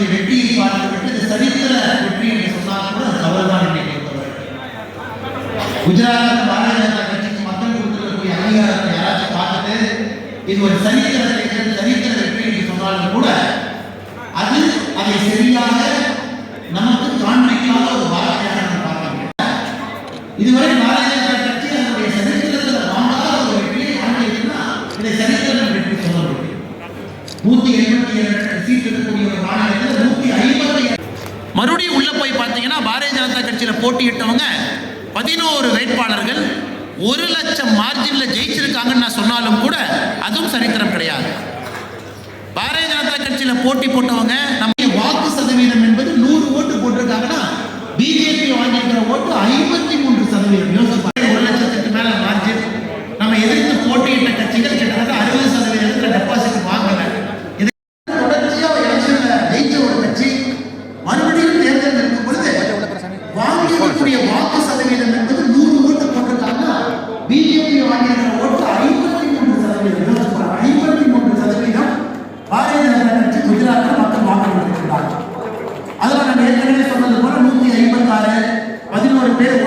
இருக்கக்கூடிய வெற்றியை பார்த்துவிட்டு இது சரித்திர வெற்றி என்று சொன்னால் கூட அது தவறுதான் என்னை பொறுத்தவரை. குஜராத் பாரதிய ஜனதா கட்சிக்கு மக்கள் கொடுத்திருக்கக்கூடிய அங்கீகாரத்தை யாராச்சும் பார்த்துட்டு இது ஒரு சரித்திர வெற்றி என்று சொன்னாலும் கூட அது அதை சரியாக நமக்கு காண்பிக்காத ஒரு வார்த்தையாக நாம் பார்க்கிறோம். இதுவரை பாரதிய ஜனதா கட்சி அதனுடைய சரித்திரத்தில் வாங்காத ஒரு வெற்றியை வாங்கியிருக்குன்னா இதை சரித்திர வெற்றி சொல்ல முடியும். 187 சீட் இருக்கக்கூடிய ஒரு மாநிலத்தில் 157. மறுபடியும் உள்ள போய் பார்த்தீங்கன்னா பாரதிய ஜனதா கட்சியில் போட்டியிட்டவங்க 11 வேட்பாளர்கள் 1,00,000 மார்ஜின்ல ஜெயிச்சிருக்காங்கன்னு நான் சொன்னாலும் கூட அதுவும் சரித்திரம் கிடையாது. பாரதிய ஜனதா கட்சியில போட்டி போட்டவங்க நம்ம வாக்கு சதவீதம் என்பது 100 ஓட்டு போட்டிருக்காங்கன்னா பிஜேபி வாங்கியிருக்கிற ஓட்டு 53%. யோசிச்சு 1,00,000க்கு மேல மார்ஜின். நம்ம எதிர்த்து போட்டியிட்ட கட்சிகள் கிட்டத்தட்ட 60% டெபாசிட் வாங்கல. தொடர்ச்சியா எலெக்ஷன்ல ஜெயிச்ச ஒரு கட்சி மறுபடியும் தேர்தல் இருக்கும் பொழுது வாங்கியிருக்கக்கூடிய வாக்கு சதவீதம் என்பது 100 ஓட்டு போட்டிருக்காங்கன்னா பிஜேபி வாங்கியிருக்கிற ஓட்டு 53%. 53% பாரதிய ஜனதா கட்சி குஜராத்தில் மக்கள் வாக்களித்திருக்கிறார்கள். அதில் நான் ஏற்கனவே சொன்னது போல 156 11 பேர்